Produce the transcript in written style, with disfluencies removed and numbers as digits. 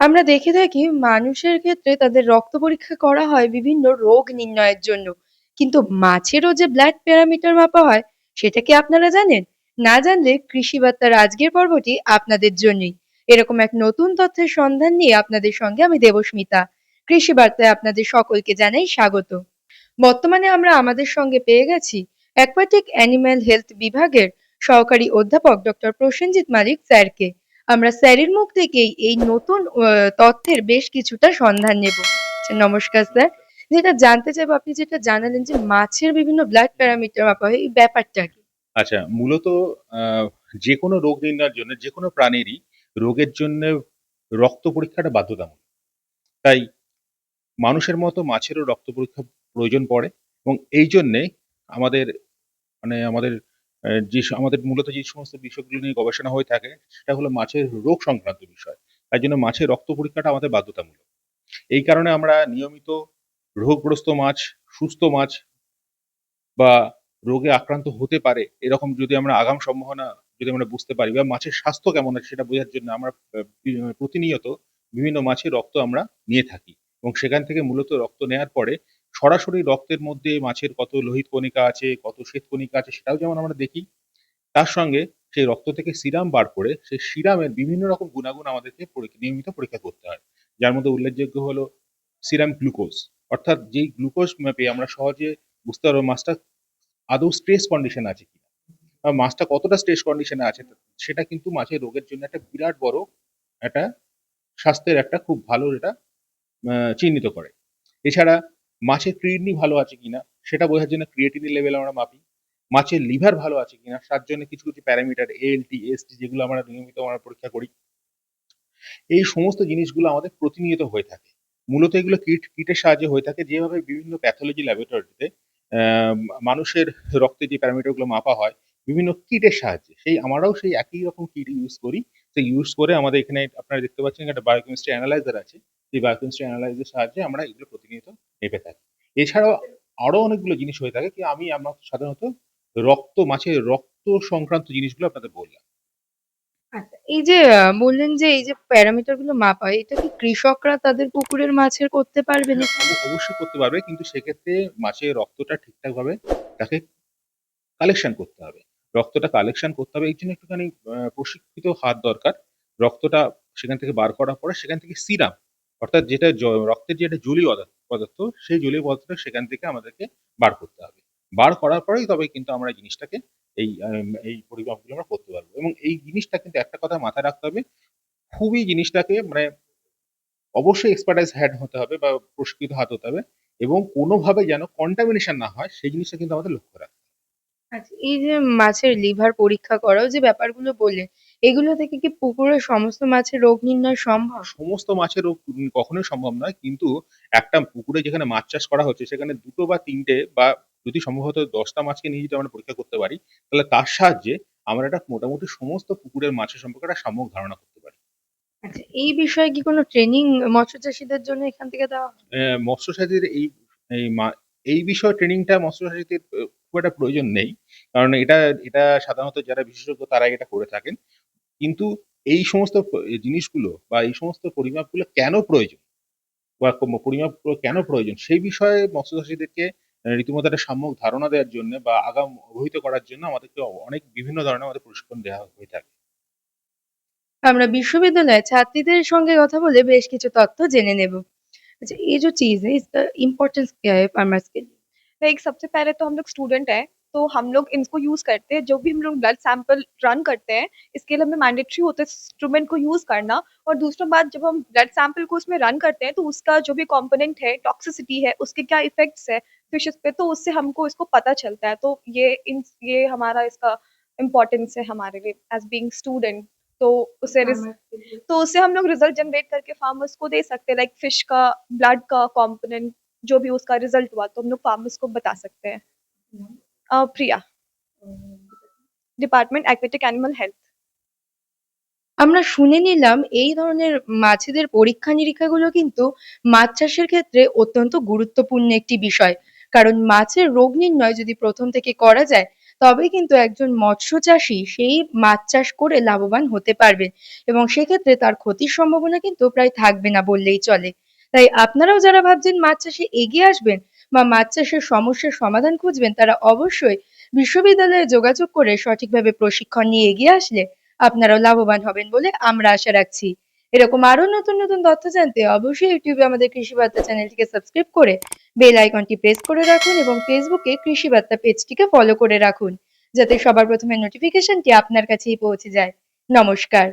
আমরা দেখে থাকি মানুষের ক্ষেত্রে তাদের রক্ত পরীক্ষা করা হয় বিভিন্ন রোগ নির্ণয়ের জন্য। কিন্তু মাছেরও যে ব্লাড প্যারামিটার মাপা হয়, সেটা কি আপনারা জানেন? না জানলে কৃষি বার্তার আজকের পর্বটি আপনাদের জন্যই। এরকম এক নতুন তথ্যের সন্ধান নিয়ে আপনাদের সঙ্গে আমি দেবস্মিতা। কৃষি বার্তায় আপনাদের সকলকে জানাই স্বাগত। বর্তমানে আমরা আমাদের সঙ্গে পেয়ে গেছি অ্যাকোয়াটিক অ্যানিম্যাল হেলথ বিভাগের সহকারী অধ্যাপক ডক্টর প্রসেনজিৎ মালিক স্যারকে। আমরা স্যারের মুখ থেকেই এই নতুন তথ্যের বেশ কিছুটা সন্ধান নেব। নমস্কার স্যার। যেটা জানতে চাইবো, আপনি যেটা জানালেন যে মাছের বিভিন্ন ব্লাড প্যারামিটার মাপা হয়, এই ব্যাপারটা কি? আচ্ছা, মূলত যেকোনো রোগ নির্ণয়ের জন্য যেকোনো প্রাণীরই রোগের জন্য রক্ত পরীক্ষাটা বাধ্যতামূলক। তাই মানুষের মতো মাছেরও রক্ত পরীক্ষা প্রয়োজন পড়ে এবং এই জন্যে আমাদের আমাদের আমাদের মূলত যে সমস্ত বিষয়গুলো নিয়ে গবেষণা হয়ে থাকে সেটা হলো মাছের রোগ সংক্রান্ত বিষয়। তাই জন্য মাছের রক্ত পরীক্ষাটা আমাদের বাধ্যতামূলক। এই কারণে আমরা নিয়মিত রোগগ্রস্ত মাছ, সুস্থ মাছ বা রোগে আক্রান্ত হতে পারে এরকম যদি আমরা আগাম সম্ভাবনা যদি আমরা বুঝতে পারি বা মাছের স্বাস্থ্য কেমন আছে সেটা বোঝার জন্য আমরা প্রতিনিয়ত বিভিন্ন মাছের রক্ত আমরা নিয়ে থাকি এবং সেখান থেকে মূলত রক্ত নেওয়ার পরে সরাসরি রক্তের মধ্যে মাছের কত লোহিত কণিকা আছে, কত শ্বেত কণিকা আছে সেটাও যেমন আমরা দেখি। তার সঙ্গে সেই রক্ত থেকে সিরাম বার করে সেই সিরামের বিভিন্ন রকম গুণাগুণ আমাদেরকে নিয়মিত পরীক্ষা করতে হয়। যার মধ্যে উল্লেখযোগ্য হলো সিরাম গ্লুকোজ, অর্থাৎ যেই গ্লুকোজ মেপে আমরা সহজে বুঝতে পারবো মাছটা আদৌ স্ট্রেস কন্ডিশন আছে কিনা বা মাছটা কতটা স্ট্রেস কন্ডিশনে আছে। সেটা কিন্তু মাছের রোগের জন্য একটা বিরাট বড় একটা স্বাস্থ্যের একটা খুব ভালো এটা চিহ্নিত করে। এছাড়া মাছের কিডনি ভালো আছে কিনা সেটা বোঝার জন্য ক্রিয়েটিনিন লেভেল আমরা মাপি। মাছের লিভার ভালো আছে কিনা তার জন্য কিছু কিছু প্যারামিটার এএলটি, এসটি যেগুলো আমরা নিয়মিত আমরা পরীক্ষা করি। এই সমস্ত জিনিসগুলো আমাদের প্রতিনিয়ত হয়ে থাকে। মূলত এগুলো কিটের সাহায্যে হয়ে থাকে, যেভাবে বিভিন্ন প্যাথোলজি ল্যাবরেটরিতে মানুষের রক্তে যে প্যারামিটার গুলো মাপা হয় বিভিন্ন কিটের সাহায্যে, সেই আমরাও সেই একই রকম কিট ইউজ করি। সেই ইউজ করে আমাদের এখানে আপনারা দেখতে পাচ্ছেন একটা বায়োকেমিস্ট্রি অ্যানালাইজার আছে। সেই বায়োকেমিস্ট্রি অ্যানালাইজারের সাহায্যে আমরা এগুলো প্রতিনিয়ত মেপে থাকি। এছাড়াও আরো অনেকগুলো জিনিস হয়ে থাকে কি আমি আমরা সাধারণত মাছের রক্ত সংক্রান্ত জিনিসগুলো আপনাদের বললাম। আচ্ছা, এই যে বললেন যে এই যে প্যারামিটার গুলো মাপা হয়, এটা কি কৃষকরা তাদের পুকুরের মাছের করতে পারবেন হ্যাঁ, এখানে? অবশ্যই করতে পারবে, কিন্তু সেক্ষেত্রে মাছের রক্তটা ঠিকঠাক ভাবে তাকে কালেকশন করতে হবে। রক্তটা কালেকশন করতে হবে এই জন্য একটুখানি প্রশিক্ষিত হাত দরকার। রক্তটা সেখান থেকে বার করার পরে সেখান থেকে সিরাম, অর্থাৎ যেটা রক্তের যে একটা জলীয় পদার্থ, সেই জলীয় পদার্থটা সেখান থেকে আমাদেরকে বার করতে হবে। বার করার পরেই তবে কিন্তু আমরা এই জিনিসটাকে এই পরিমাপগুলো আমরা করতে পারবো এবং এই জিনিসটা কিন্তু একটা কথা মাথায় রাখতে হবে, খুবই জিনিসটাকে অবশ্যই এক্সপার্টাইজ হ্যান্ড হতে হবে বা প্রশিক্ষিত হাত হতে হবে এবং কোনোভাবে যেন কন্টামিনেশন না হয় সেই জিনিসটা কিন্তু আমাদের লক্ষ্য রাখতে হবে। আচ্ছা, এই যে মাছের লিভার পরীক্ষা করাও যে ব্যাপারগুলো বললেন, এগুলো থেকে কি পুকুরের সমস্ত মাছের রোগ নির্ণয় সম্ভব? সমস্ত মাছের রোগ কখনোই সম্ভব নয়, কিন্তু একটা পুকুরে যেখানে মাছ চাষ করা হচ্ছে সেখানে দুটো বা তিনটে বা যদি সম্ভবত 10টা মাছকে নিয়ে যদি আমরা পরীক্ষা করতে পারি, তাহলে তার সাহায্যে আমরা একটা মোটামুটি সমস্ত পুকুরের মাছের সম্পর্কে একটা সম্যক ধারণা করতে পারি। আচ্ছা, এই বিষয়ে কি কোনো ট্রেনিং মৎস্য চাষীদের জন্য এখান থেকে দেওয়া হয়? মৎস্যচাষীদের এই এই বিষয়ে ট্রেনিংটা মৎস্যচাষীদের খুব একটা প্রয়োজন নেই, কারণ এটা এটা সাধারণত যারা বিশেষজ্ঞ তারাই এটা করে থাকেন। কিন্তু এই সমস্ত জিনিসগুলো বা এই সমস্ত পরিমাপগুলো কেন প্রয়োজন বা কেন প্রয়োজন সেই বিষয়ে মৎস্যচাষীদেরকে রীতিমতো একটা সম্যক ধারণা দেওয়ার জন্য বা আগাম অবহিত করার জন্য আমাদেরকে অনেক বিভিন্ন ধরনের আমাদের প্রশিক্ষণ দেওয়া হয়ে থাকে। আমরা বিশ্ববিদ্যালয়ের ছাত্রীদের সঙ্গে কথা বলে বেশ কিছু তথ্য জেনে নেব। अच्छा, ये जो चीज़ है इसका इम्पोर्टेंस क्या है फार्मर्स के लिए? लाइक सबसे पहले तो हम लोग स्टूडेंट हैं, तो हम लोग इनको यूज करते हैं। जो भी हम लोग ब्लड सैंपल रन करते हैं, इसके लिए हमें मैंडेटरी होता है इंस्ट्रूमेंट को यूज करना। और दूसरा बात, जब हम ब्लड सैंपल को उसमें रन करते हैं तो उसका जो भी कंपोनेंट है, टॉक्सिसिटी है, उसके क्या इफेक्ट्स है फिशेस पे, तो उससे हमको इसको पता चलता है। तो ये हमारा इसका इम्पोर्टेंस है हमारे लिए एज बीइंग स्टूडेंट। तो उसे फार्मर्स के लिए। तो उससे हम लोग रिजल्ट जनरेट करके फार्मर्स को दे सकते हैं, लाइक फिश का ब्लड का कंपोनेंट जो भी उसका रिजल्ट हुआ तो हम लोग फार्मर्स को बता सकते हैं। प्रिया, डिपार्टमेंट एक्वेटिक एनिमल हेल्थ। আমরা শুনে নিলাম এই ধরনের মাছেদের পরীক্ষা-নিরীক্ষাগুলো কিন্তু মাছ চাষের ক্ষেত্রে অত্যন্ত গুরুত্বপূর্ণ একটি বিষয়। কারণ মাছের রোগ নির্ণয় যদি প্রথম থেকে করা যায়, তবেই কিন্তু একজন মৎস্য চাষী সেই মাছ চাষ করে লাভবান হতে পারবেন এবং সেক্ষেত্রে তার ক্ষতির সম্ভাবনা কিন্তু প্রায় থাকবে না বললেই চলে। তাই আপনারাও যারা ভাবছেন মাছ চাষে এগিয়ে আসবেন বা মাছ চাষের সমস্যার সমাধান খুঁজবেন, তারা অবশ্যই বিশ্ববিদ্যালয়ে যোগাযোগ করে সঠিকভাবে প্রশিক্ষণ নিয়ে এগিয়ে আসলে আপনারাও লাভবান হবেন বলে আমরা আশা রাখছি। এরকম আরো নতুন নতুন তথ্য জানতে অবশ্যই ইউটিউবে আমাদের কৃষি বার্তা চ্যানেলটিকে সাবস্ক্রাইব করে বেল আইকনটি প্রেস করে রাখুন এবং ফেসবুকে কৃষি বার্তা পেজটিকে ফলো করে রাখুন, যাতে সবার প্রথমে নোটিফিকেশনটি আপনার কাছেই পৌঁছে যায়। নমস্কার।